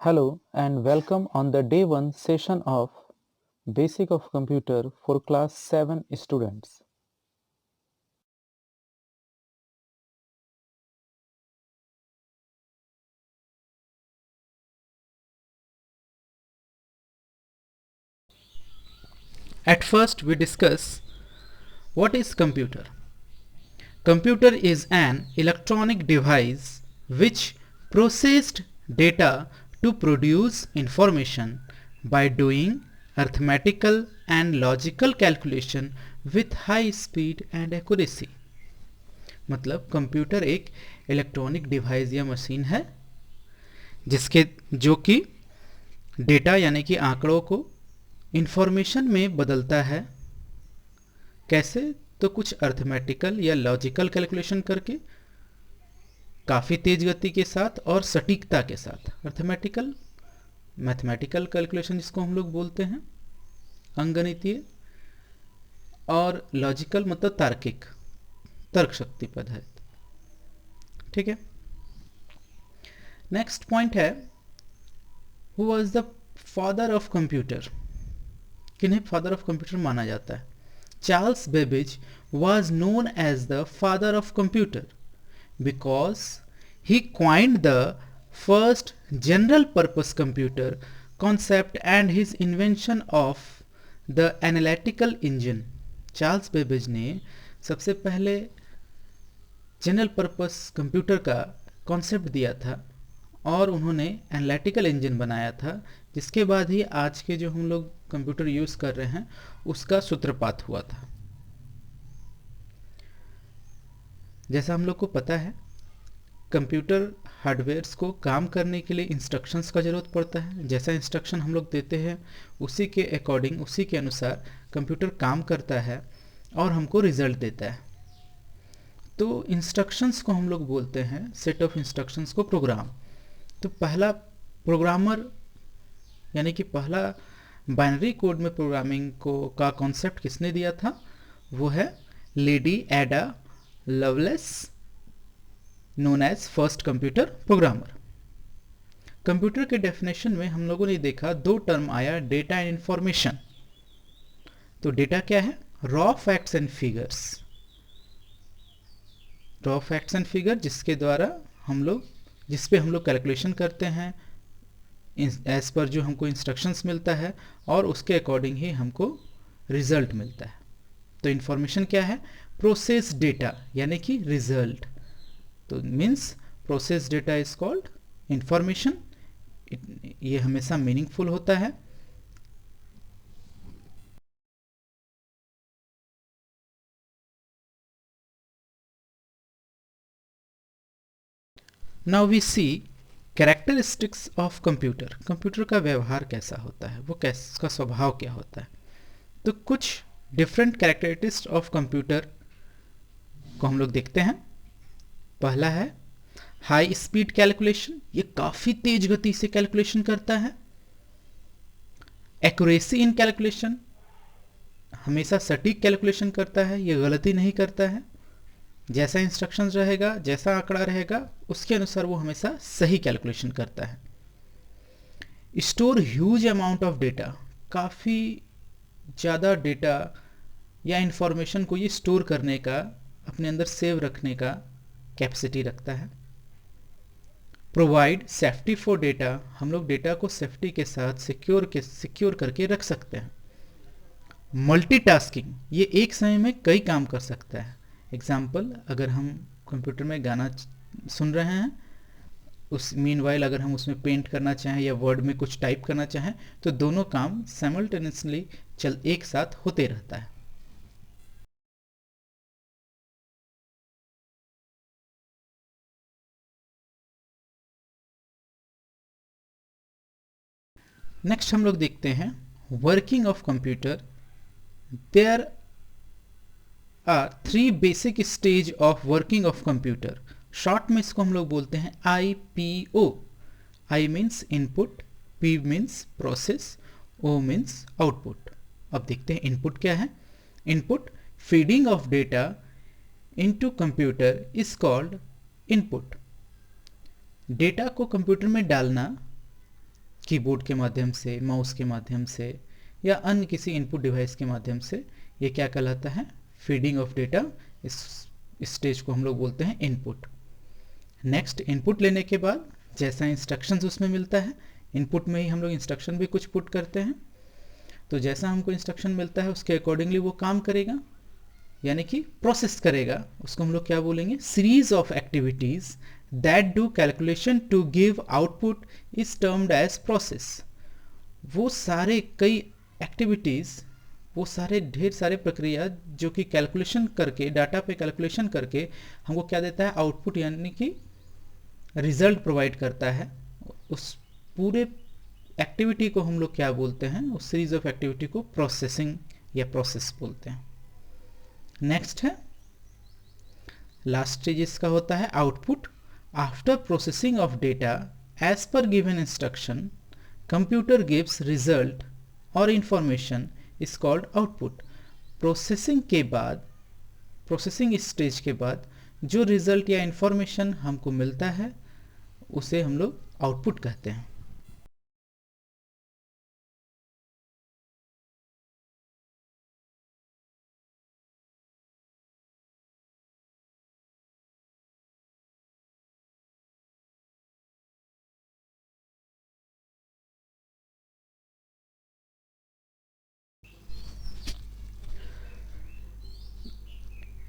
Hello and welcome on the day 1 session of Basic of Computer for class 7 students. At first we discuss what is computer. Computer is an electronic device which processed data to produce information by doing arithmetical and logical calculation with high speed and accuracy. मतलब computer एक electronic device या machine है जिसके जो कि data यानी कि आंकड़ों को इंफॉर्मेशन में बदलता है। कैसे? तो कुछ अर्थमेटिकल या लॉजिकल कैलकुलेशन करके काफ़ी तेज गति के साथ और सटीकता के साथ। अर्थमेटिकल मैथमेटिकल कैलकुलेशन जिसको हम लोग बोलते हैं अंकगणितीय, और लॉजिकल मतलब तार्किक, तर्क शक्ति पद्धति। ठीक है। नेक्स्ट पॉइंट है, who was the father of computer. किन्हें फादर ऑफ कंप्यूटर माना जाता है? Charles Babbage was known as the father of computer because he coined the first general purpose computer concept and his invention of the analytical engine. Charles Babbage ने सबसे पहले general purpose computer का concept दिया था और उन्होंने analytical engine बनाया था, जिसके बाद ही आज के जो हम लोग कंप्यूटर यूज़ कर रहे हैं उसका सूत्रपात हुआ था। जैसा हम लोग को पता है, कंप्यूटर हार्डवेयर्स को काम करने के लिए इंस्ट्रक्शंस का ज़रूरत पड़ता है। जैसा इंस्ट्रक्शन हम लोग देते हैं उसी के अकॉर्डिंग, उसी के अनुसार कंप्यूटर काम करता है और हमको रिजल्ट देता है। तो इंस्ट्रक्शंस को हम लोग बोलते हैं, सेट ऑफ इंस्ट्रक्शंस को प्रोग्राम। तो पहला प्रोग्रामर यानी कि पहला बाइनरी कोड में प्रोग्रामिंग को का कॉन्सेप्ट किसने दिया था? वो है lady Ada Lovelace, known as first computer programmer. Computer के डेफिनेशन में हम लोगों ने देखा दो टर्म आया, डेटा एंड इंफॉर्मेशन। तो डेटा क्या है? Raw facts and figures. Raw facts and figure जिसके द्वारा हम लोग जिस पे हम लोग कैलकुलेशन करते हैं एज पर जो हमको इंस्ट्रक्शंस मिलता है और उसके अकॉर्डिंग ही हमको रिजल्ट मिलता है। तो इंफॉर्मेशन क्या है? प्रोसेस डेटा यानी कि रिजल्ट। तो means process data is called information. ये हमेशा मीनिंगफुल होता है। Now we see characteristics of computer. Computer का व्यवहार कैसा होता है, वो उसका स्वभाव क्या होता है। तो कुछ डिफरेंट कैरेक्टरिस्टिक्स ऑफ कंप्यूटर को हम लोग देखते हैं। पहला है हाई स्पीड कैलकुलेशन, ये काफ़ी तेज गति से कैलकुलेशन करता है। एक्यूरेसी इन कैलकुलेशन, हमेशा सटीक कैलकुलेशन करता है, ये गलती नहीं करता है। जैसा इंस्ट्रक्शंस रहेगा, जैसा आंकड़ा रहेगा, उसके अनुसार वो हमेशा सही कैलकुलेशन करता है। Store huge amount of data, काफ़ी ज़्यादा डेटा या इंफॉर्मेशन को ये स्टोर करने का, अपने अंदर सेव रखने का कैपेसिटी रखता है। प्रोवाइड सेफ्टी फॉर डेटा, हम लोग डेटा को सेफ्टी के साथ सिक्योर करके रख सकते हैं। मल्टीटास्किंग, ये एक समय में कई काम कर सकता है। एग्जाम्पल, अगर हम कंप्यूटर में गाना सुन रहे हैं, उस मीनवाइल अगर हम उसमें पेंट करना चाहें या वर्ड में कुछ टाइप करना चाहें तो दोनों काम साइमल्टेनियसली एक साथ होते रहता है। नेक्स्ट हम लोग देखते हैं working of computer. There are 3 basic stage of working of computer. Short में इसको हम लोग बोलते हैं IPO। I means input, P means process, O means output. अब देखते हैं इनपुट क्या है। Input, feeding of data into computer is called input. Data को कंप्यूटर में डालना कीबोर्ड के माध्यम से, माउस के माध्यम से या अन्य किसी इनपुट डिवाइस के माध्यम से। ये क्या कहलाता है? Feeding of data. इस स्टेज को हम लोग बोलते हैं इनपुट। नेक्स्ट, इनपुट लेने के बाद जैसा इंस्ट्रक्शंस उसमें मिलता है, इनपुट में ही हम लोग इंस्ट्रक्शन भी कुछ पुट करते हैं, तो जैसा हमको इंस्ट्रक्शन मिलता है उसके अकॉर्डिंगली वो काम करेगा, यानी कि प्रोसेस करेगा। उसको हम लोग क्या बोलेंगे? Series of activities that do calculation to give output is termed as process. वो सारे कई एक्टिविटीज, वो सारे ढेर सारे प्रक्रिया जो कि कैलकुलेशन करके, डाटा पे कैलकुलेशन करके हमको क्या देता है? आउटपुट, यानी कि रिजल्ट प्रोवाइड करता है। उस पूरे एक्टिविटी को हम लोग क्या बोलते हैं? उस सीरीज ऑफ एक्टिविटी को प्रोसेसिंग या प्रोसेस बोलते हैं। नेक्स्ट है लास्ट स्टेज, इसका होता है output. After processing of data as per given instruction, computer gives result और information is called output. Processing के बाद, प्रोसेसिंग स्टेज के बाद जो रिजल्ट या इंफॉर्मेशन हमको मिलता है उसे हम लोग आउटपुट कहते हैं।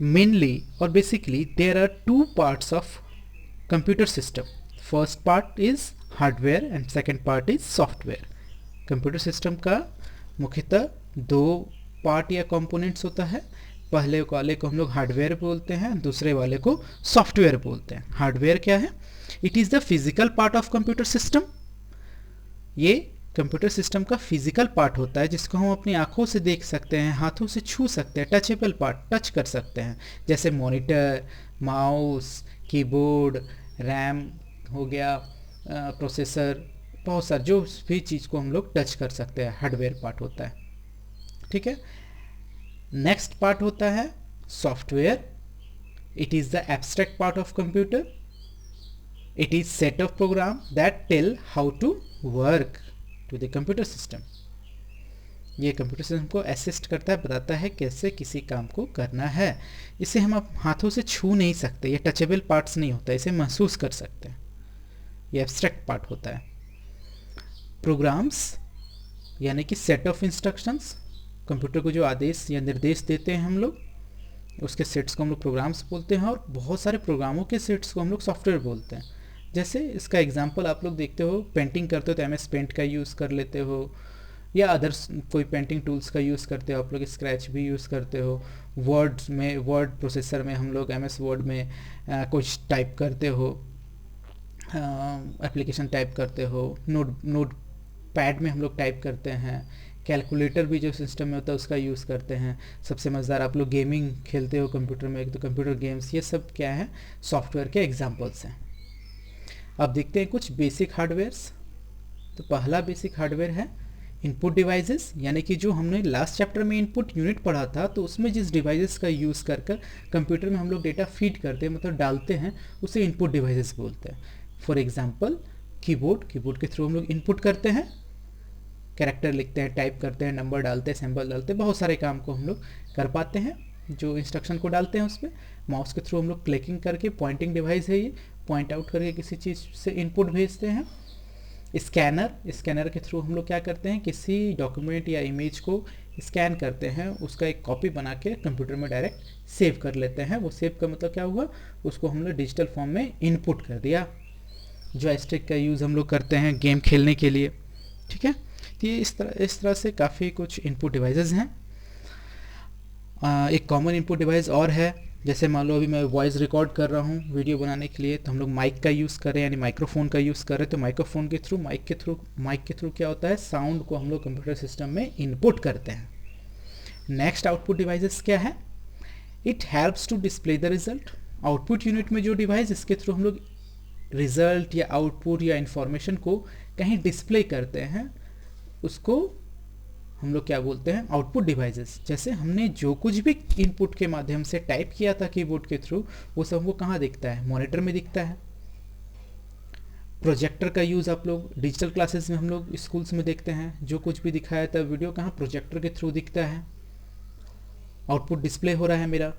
Mainly or basically there are two parts of computer system. First part is hardware and second part is software. Computer system का मुख्यतः दो पार्ट या कंपोनेंट्स होता है। पहले वाले को हम लोग हार्डवेयर बोलते हैं, दूसरे वाले को सॉफ्टवेयर बोलते हैं। हार्डवेयर क्या है? It is the physical part of computer system. ये कंप्यूटर सिस्टम का फिजिकल पार्ट होता है जिसको हम अपनी आंखों से देख सकते हैं, हाथों से छू सकते हैं, टचेबल पार्ट, टच कर सकते हैं, जैसे मॉनिटर, माउस, कीबोर्ड, रैम हो गया, प्रोसेसर, बहुत सारे जो भी चीज़ को हम लोग टच कर सकते हैं, हार्डवेयर पार्ट होता है। ठीक है। नेक्स्ट पार्ट होता है software. It is the abstract part of computer. It is set of program that tell how to work to the computer system. ये कंप्यूटर सिस्टम को असिस्ट करता है, बताता है कैसे किसी काम को करना है। इसे हम अब हाथों से छू नहीं सकते, ये टचेबल पार्ट्स नहीं होता, इसे महसूस कर सकते हैं, ये एब्स्ट्रैक्ट पार्ट होता है। प्रोग्राम्स यानी कि सेट ऑफ इंस्ट्रक्शंस, कंप्यूटर को जो आदेश या निर्देश देते हैं हम लोग, उसके सेट्स को हम लोग प्रोग्राम्स बोलते हैं, और बहुत सारे प्रोग्रामों के सेट्स को हम लोग सॉफ्टवेयर बोलते हैं। जैसे इसका एग्जांपल आप लोग देखते हो, पेंटिंग करते हो तो MS पेंट का यूज़ कर लेते हो, या अदर्स कोई पेंटिंग टूल्स का यूज़ करते हो आप लोग, स्क्रैच भी यूज़ करते हो। वर्ड्स में, वर्ड प्रोसेसर में हम लोग MS वर्ड में कुछ टाइप करते हो, एप्लीकेशन टाइप करते हो, नोट पैड में हम लोग टाइप करते हैं, कैलकुलेटर भी जो सिस्टम में होता है उसका यूज़ करते हैं। सबसे मज़ेदार, आप लोग गेमिंग खेलते हो कंप्यूटर में, तो कंप्यूटर गेम्स, ये सब क्या है? सॉफ्टवेयर के एग्जांपल्स हैं। अब देखते हैं कुछ बेसिक हार्डवेयर्स। तो पहला बेसिक हार्डवेयर है इनपुट डिवाइसेस, यानी कि जो हमने लास्ट चैप्टर में इनपुट यूनिट पढ़ा था, तो उसमें जिस डिवाइसेस का यूज़ कर कंप्यूटर में हम लोग डेटा फीड करते हैं, मतलब डालते हैं, उसे इनपुट डिवाइसेस बोलते हैं। फॉर एग्जांपल कीबोर्ड, कीबोर्ड के थ्रू हम लोग इनपुट करते हैं, कैरेक्टर लिखते हैं, टाइप करते हैं, नंबर डालते हैं, सिंबल डालते हैं, बहुत सारे काम को हम लोग कर पाते हैं जो इंस्ट्रक्शन को डालते हैं उसमें। माउस के थ्रू हम लोग क्लिकिंग करके, पॉइंटिंग डिवाइस है ये, पॉइंट आउट करके किसी चीज़ से इनपुट भेजते हैं। स्कैनर, स्कैनर के थ्रू हम लोग क्या करते हैं? किसी डॉक्यूमेंट या इमेज को स्कैन करते हैं, उसका एक कॉपी बना के कंप्यूटर में डायरेक्ट सेव कर लेते हैं। वो सेव का मतलब क्या हुआ? उसको हम लोग डिजिटल फॉर्म में इनपुट कर दिया। जॉयस्टिक का यूज़ हम लोग करते हैं गेम खेलने के लिए। ठीक है, तो ये इस तरह से काफ़ी कुछ इनपुट डिवाइसेस हैं। एक कॉमन इनपुट डिवाइस और है, जैसे मान लो अभी मैं वॉइस रिकॉर्ड कर रहा हूँ वीडियो बनाने के लिए, तो हम लोग माइक का यूज़ कर रहे हैं, यानी माइक्रोफोन का यूज़ कर रहे हैं। तो माइक्रोफोन के थ्रू, माइक के थ्रू क्या होता है? साउंड को हम लोग कंप्यूटर सिस्टम में इनपुट करते हैं। नेक्स्ट आउटपुट डिवाइसेस क्या है? It helps to display the result. Output unit में जो डिवाइस, इसके थ्रू हम लोग रिजल्ट या आउटपुट या इंफॉर्मेशन को कहीं डिस्प्ले करते हैं, उसको हम लोग क्या बोलते हैं? Output devices. जैसे हमने जो कुछ भी इनपुट के माध्यम से टाइप किया था कीबोर्ड के थ्रू, वो सब हमको कहाँ दिखता है? मॉनिटर में दिखता है। प्रोजेक्टर का यूज़ आप लोग डिजिटल क्लासेस में हम लोग स्कूल्स में देखते हैं, जो कुछ भी दिखाया था वीडियो कहाँ प्रोजेक्टर के थ्रू दिखता है, आउटपुट डिस्प्ले हो रहा है मेरा,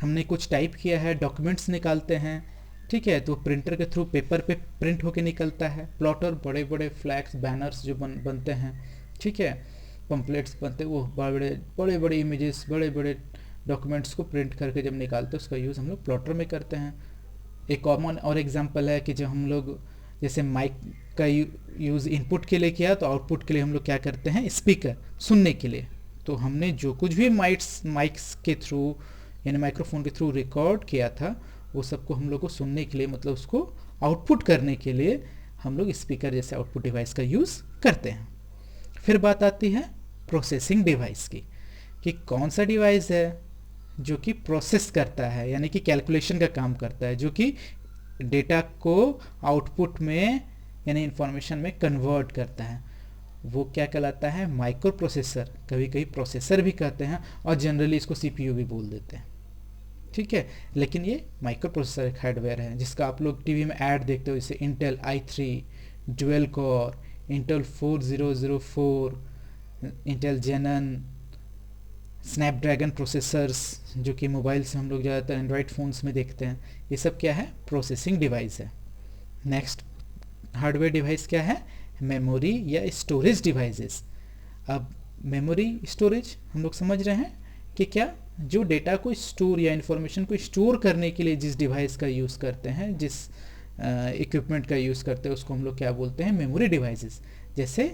हमने कुछ टाइप किया है, डॉक्यूमेंट्स निकालते हैं, ठीक है, तो प्रिंटर के थ्रू पेपर पे प्रिंट होके निकलता है, प्लॉटर बड़े बड़े फ्लैग्स बैनर्स जो बनते हैं, ठीक है, पम्पलेट्स बनते हैं, वो बड़े बड़े इमेजेस बड़े बड़े डॉक्यूमेंट्स को प्रिंट करके जब निकालते हैं उसका यूज़ हम लोग प्लॉटर में करते हैं। एक कॉमन और एग्जांपल है कि जब हम लोग जैसे माइक का यूज़ इनपुट के लिए किया तो आउटपुट के लिए हम लोग क्या करते हैं, स्पीकर सुनने के लिए। तो हमने जो कुछ भी माइक्स के थ्रू यानी माइक्रोफोन के थ्रू रिकॉर्ड किया था वो सबको हम लोग को सुनने के लिए, मतलब उसको आउटपुट करने के लिए हम लोग स्पीकर जैसे आउटपुट डिवाइस का यूज़ करते हैं। फिर बात आती है प्रोसेसिंग डिवाइस की, कि कौन सा डिवाइस है जो कि प्रोसेस करता है यानी कि कैलकुलेशन का काम करता है, जो कि डेटा को आउटपुट में यानी इंफॉर्मेशन में कन्वर्ट करता है, वो क्या कहलाता है, माइक्रो प्रोसेसर। कभी कभी प्रोसेसर भी कहते हैं और जनरली इसको सीपीयू भी बोल देते हैं, ठीक है, लेकिन ये माइक्रो प्रोसेसर एक हार्डवेयर है जिसका आप लोग टीवी में ऐड देखते हो, जैसे Intel i3 dual core, Intel 4004, Intel Xeon, Snapdragon processors जो कि मोबाइल से हम लोग ज़्यादातर एंड्रॉयड फ़ोन्स में देखते हैं। ये सब क्या है, प्रोसेसिंग डिवाइस है। नेक्स्ट हार्डवेयर डिवाइस क्या है, मेमोरी या स्टोरेज डिवाइसेस। अब मेमोरी स्टोरेज हम लोग समझ रहे हैं कि क्या, जो डेटा को स्टोर या इन्फॉर्मेशन को स्टोर करने के लिए जिस डिवाइस का यूज़ करते हैं, जिस इक्विपमेंट का यूज़ करते हैं उसको हम लोग क्या बोलते हैं, मेमोरी डिवाइसेस। जैसे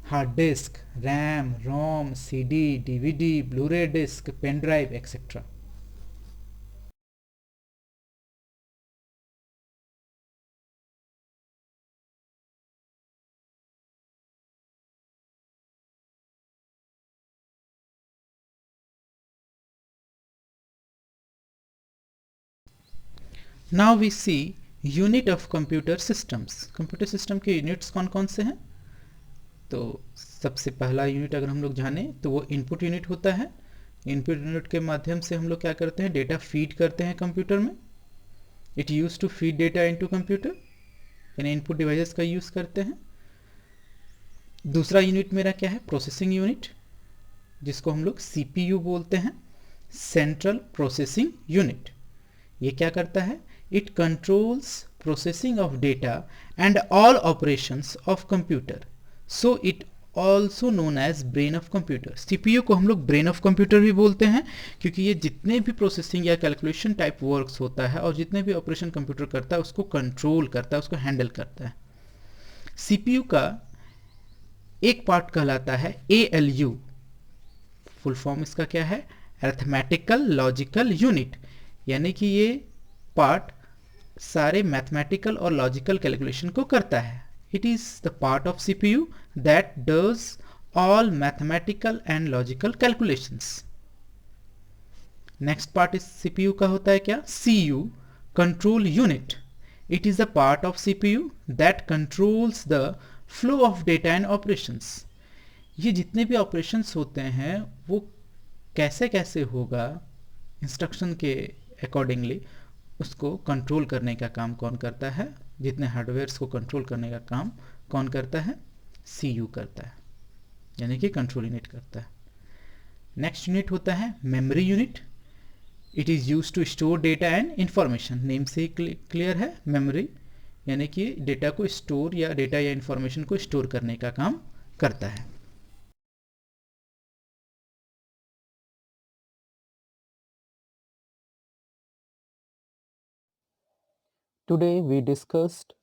hard disk, RAM, ROM, CD, DVD, Blu-ray disk, pen drive etcetera. Now we see unit of computer systems. Computer system के यूनिट्स कौन कौन से हैं? तो सबसे पहला यूनिट अगर हम लोग जाने तो वो इनपुट यूनिट होता है। इनपुट यूनिट के माध्यम से हम लोग क्या करते हैं, डेटा फीड करते हैं कंप्यूटर में। It use to feed data into computer, यानी इनपुट डिवाइसेस का यूज़ करते हैं। दूसरा यूनिट मेरा क्या है, प्रोसेसिंग यूनिट, जिसको हम लोग सीपीयू बोलते हैं, सेंट्रल प्रोसेसिंग यूनिट। ये क्या करता है, it controls processing of data and all operations of computer, so it also known as brain of computer. CPU को हम लोग ब्रेन ऑफ कंप्यूटर भी बोलते हैं, क्योंकि ये जितने भी प्रोसेसिंग या कैलकुलेशन टाइप वर्क्स होता है और जितने भी ऑपरेशन कंप्यूटर करता है उसको कंट्रोल करता है, उसको हैंडल करता है। सीपीयू का एक पार्ट कहलाता है ALU, फुल फॉर्म इसका क्या है, अरिथमेटिकल लॉजिकल यूनिट, यानी कि ये पार्ट सारे मैथमेटिकल और लॉजिकल कैलकुलेशन को करता है। It is the part of CPU that does all mathematical and logical calculations. Next part इस CPU का होता है क्या, CU, control unit. It is the part of CPU that controls the flow of data and operations. ये जितने भी operations होते हैं वो कैसे कैसे होगा, इंस्ट्रक्शन के अकॉर्डिंगली उसको कंट्रोल करने का काम कौन करता है, जितने हार्डवेयर्स को कंट्रोल करने का काम कौन करता है, CU करता है, यानी कि कंट्रोल यूनिट करता है। नेक्स्ट यूनिट होता है memory unit. It is use to store data and information, name से ही क्लियर है, मेमोरी यानी कि डेटा को स्टोर या डेटा या इंफॉर्मेशन को स्टोर करने का काम करता है। Today we discussed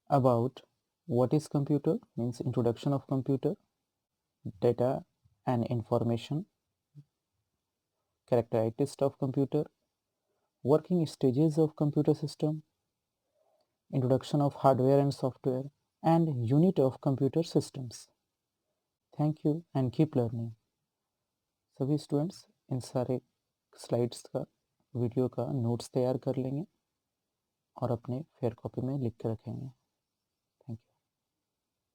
about what is computer, means introduction of computer, data and information, characteristics of computer, working stages of computer system, introduction of hardware and software, and unit of computer systems. Thank you and keep learning. सभी students in सारे slides का video का notes तैयार कर लेंगे और अपने fair copy में लिख के रखेंगे।